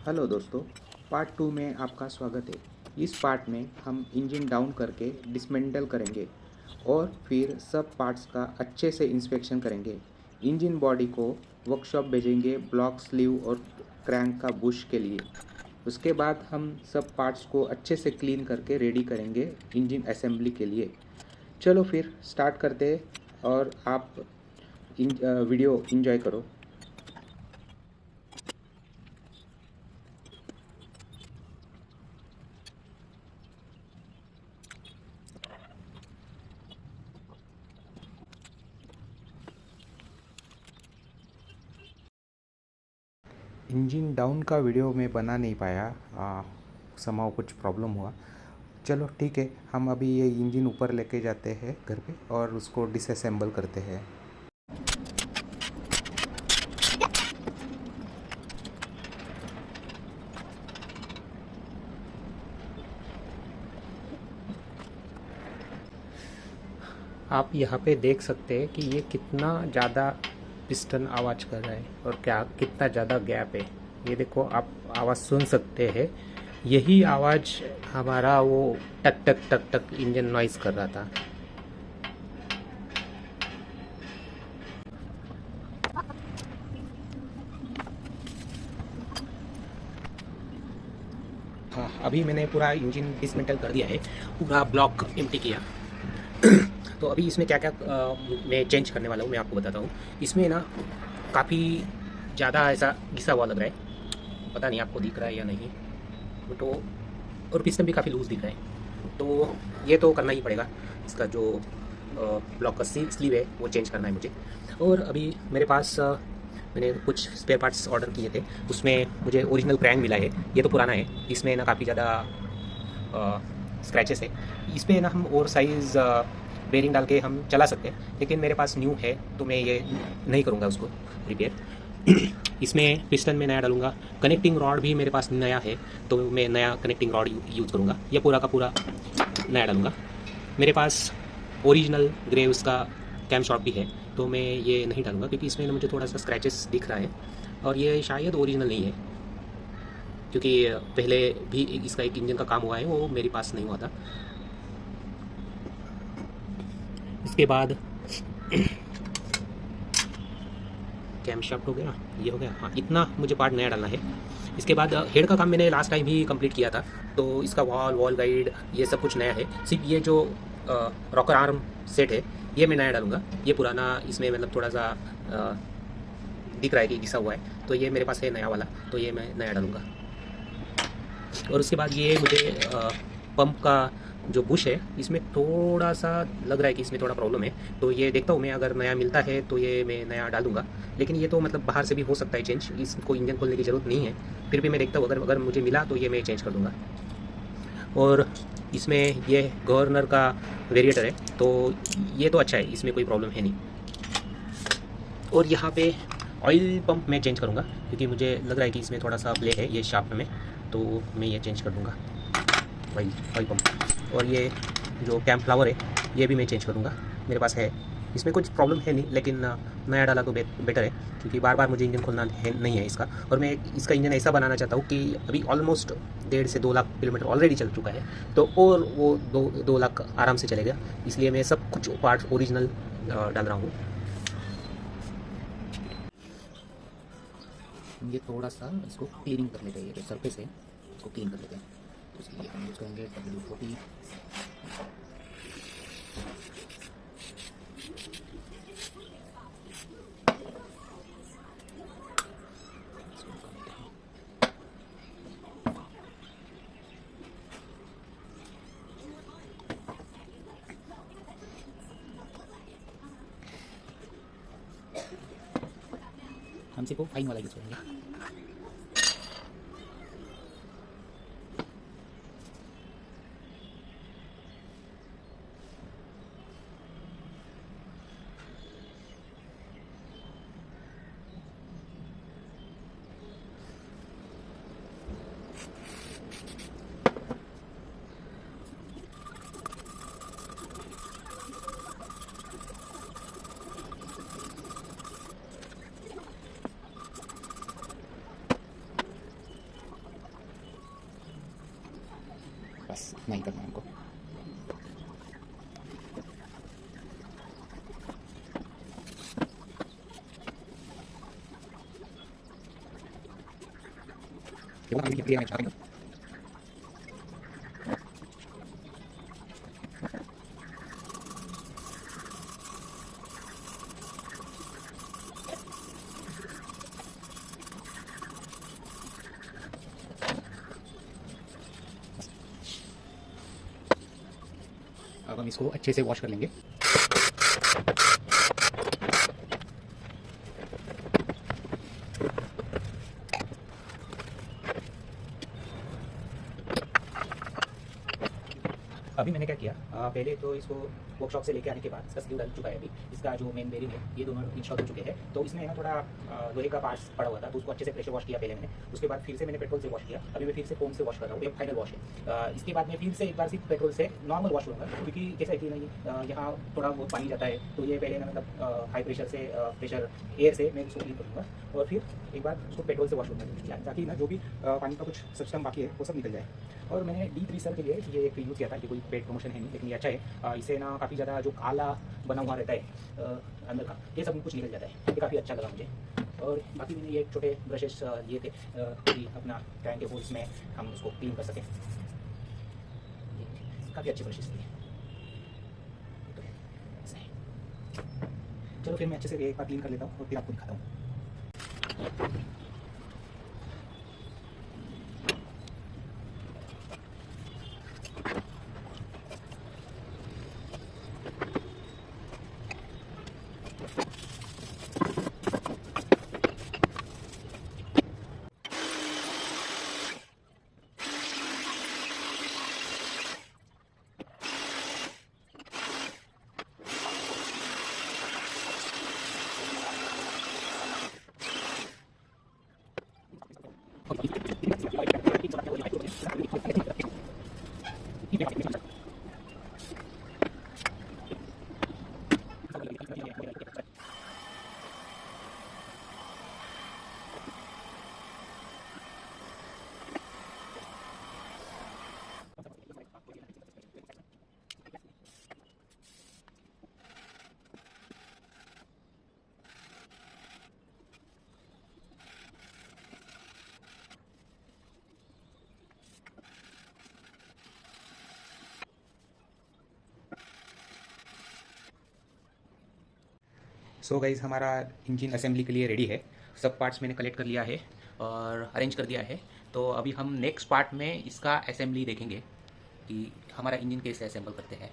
Hello दोस्तों, part 2 में आपका स्वागत है। इस पार्ट में हम इंजन डाउन करके डिसमेंटल करेंगे और फिर सब पार्ट्स का अच्छे से इंस्पेक्शन करेंगे। इंजन बॉडी को वर्कशॉप भेजेंगे ब्लॉक, स्लीव और क्रैंक का बुश के लिए। उसके बाद हम सब पार्ट्स को अच्छे से क्लीन करके रेडी करेंगे इंजन असेंबली के लिए। चलो फिर स्टार्ट करते हैं और आप वीडियो एंजॉय करो। इंजन डाउन का वीडियो मैं बना नहीं पाया, समाव कुछ प्रॉब्लम हुआ। चलो ठीक है, हम अभी ये इंजन ऊपर लेके जाते हैं घर पे और उसको डिसअसेंबल करते हैं। आप यहाँ पे देख सकते हैं कि ये कितना ज़्यादा पिस्टन आवाज़ कर रहा है और क्या कितना ज़्यादा गैप है। ये देखो, आप आवाज़ सुन सकते हैं। यही आवाज़ हमारा वो टक टक टक टक इंजन नॉइज़ कर रहा था। हाँ, अभी मैंने पूरा इंजन डिसमेंटल कर दिया है, पूरा ब्लॉक एम्प्टी किया। तो अभी इसमें क्या क्या मैं चेंज करने वाला हूँ मैं आपको बताता हूँ। इसमें ना काफ़ी ज़्यादा ऐसा घिसा हुआ लग रहा है, पता नहीं आपको दिख रहा है या नहीं। तो और पिस्टन भी काफ़ी लूज़ दिख रहा है, तो ये तो करना ही पड़ेगा। इसका जो ब्लॉक का स्लीव है वो चेंज करना है मुझे। और अभी मेरे पास मैंने कुछ स्पेयर पार्ट्स ऑर्डर किए थे, उसमें मुझे ओरिजिनल क्रैंक मिला है। ये तो पुराना है, इसमें ना काफ़ी ज़्यादा स्क्रैचेस है। इसमें ना हम और साइज़ बेरिंग डाल के हम चला सकते हैं, लेकिन मेरे पास न्यू है तो मैं ये नहीं करूँगा उसको रिपेयर। इसमें पिस्टन में नया डालूंगा। कनेक्टिंग रॉड भी मेरे पास नया है तो मैं नया कनेक्टिंग रॉड यूज़ करूँगा। ये पूरा का पूरा नया डालूंगा। मेरे पास ओरिजिनल ग्रे उसका कैम शॉट भी है, तो मैं ये नहीं डालूंगा क्योंकि इसमें मुझे थोड़ा सा स्क्रैचेस दिख रहा है और ये शायद ओरिजिनल नहीं है, क्योंकि पहले भी इसका एक इंजन का काम हुआ है, वो मेरे पास नहीं हुआ था। इसके बाद कैम शाफ्ट हो गया, ये हो गया। हाँ, इतना मुझे पार्ट नया डालना है। इसके बाद हेड का काम मैंने लास्ट टाइम ही कंप्लीट किया था, तो इसका वॉल गाइड ये सब कुछ नया है। सिर्फ ये जो रॉकर आर्म सेट है ये मैं नया डालूंगा। ये पुराना इसमें मतलब थोड़ा सा दिख रहा है कि घिसा हुआ है, तो ये मेरे पास है नया वाला, तो ये मैं नया डालूंगा। और उसके बाद ये मुझे पंप का जो बुश है इसमें थोड़ा सा लग रहा है कि इसमें थोड़ा प्रॉब्लम है, तो ये देखता हूँ मैं, अगर नया मिलता है तो ये मैं नया डालूंगा। लेकिन ये तो मतलब बाहर से भी हो सकता है चेंज, इसको इंजन खोलने की ज़रूरत नहीं है। फिर भी मैं देखता हूँ, अगर मुझे मिला तो ये मैं चेंज कर दूँगा। और इसमें ये गवर्नर का वेरिएटर है, तो ये तो अच्छा है, इसमें कोई प्रॉब्लम है नहीं। और यहाँ पे ऑयल पंप मैं चेंज करूँगा क्योंकि मुझे लग रहा है कि इसमें थोड़ा सा ब्लैक है ये शाफ्ट में, तो मैं ये चेंज कर दूँगा ऑयल पंप। और ये जो कैम फ्लावर है ये भी मैं चेंज करूँगा, मेरे पास है। इसमें कुछ प्रॉब्लम है नहीं, लेकिन नया डाला तो बेटर है, क्योंकि बार बार मुझे इंजन खोलना नहीं है इसका। और मैं इसका इंजन ऐसा बनाना चाहता हूँ कि अभी ऑलमोस्ट 1.5 से 2 लाख किलोमीटर ऑलरेडी चल चुका है, तो और वो 2 लाख आराम से चलेगा। इसलिए मैं सब कुछ पार्ट ओरिजिनल डाल रहा हूँ। ये थोड़ा सा इसको क्लीनिंग कर लेते हैं, ये जो सरफेस है इसको क्लीन कर लेते हैं, तो इसलिए हम यूज़ करेंगे WD-40। हम सिर्फ फाइन वाला यूज़ करेंगे। बस नहीं करना है हमको। अब हम इसको अच्छे से वॉश कर लेंगे। अभी मैंने क्या किया, पहले तो इसको वर्कशॉप से लेके आने के बाद इसका स्क्रू डल चुका है। अभी इसका जो मेन बेरिंग है ये दोनों इंस्टॉल हो चुके हैं। तो इसमें ना थोड़ा लोहे का पार्ट्स पड़ा हुआ था, तो उसको अच्छे से प्रेशर वॉश किया पहले मैंने। उसके बाद फिर से मैंने पेट्रोल से वॉश किया। अभी मैं फिर से फोम से वॉश कर रहा हूँ, एक फाइनल वॉश है। इसके बाद मैं फिर से एक बार सिर्फ पेट्रोल से नॉर्मल वॉश करूँगा, क्योंकि कैसा है कि नहीं यहाँ थोड़ा बहुत पानी जाता है, तो ये पहले मैं मतलब हाई प्रेशर से प्रेशर एयर से मैं उसको क्लीन करूँगा और फिर एक बार उसको पेट्रोल से वॉश करूँगा, ताकि ना जो भी पानी का कुछ सिस्टम बाकी है वो सब निकल जाए। और मैंने डीप रीसर के लिए ये एक यूज़ किया था, कि कोई पेड प्रमोशन है नहीं, लेकिन ये अच्छा है। इससे ना काफ़ी ज़्यादा जो काला बना हुआ रहता है अंदर का, ये सब कुछ निकल जाता है। ये काफ़ी अच्छा लगा मुझे। और बाकी मैंने ये छोटे ब्रशेस लिए थे कि अपना टैंक के होल्स में हम उसको क्लीन कर सकें। काफ़ी अच्छे ब्रशेस लिए। तो ऐसा है। चलो फिर मैं अच्छे से एक बार क्लीन कर लेता हूँ और फिर आपको दिखाता हूँ। सो गाइज़, हमारा इंजन असेंबली के लिए रेडी है। सब पार्ट्स मैंने कलेक्ट कर लिया है और अरेंज कर दिया है। तो अभी हम नेक्स्ट पार्ट में इसका असेंबली देखेंगे कि हमारा इंजन कैसे असेंबल करते हैं।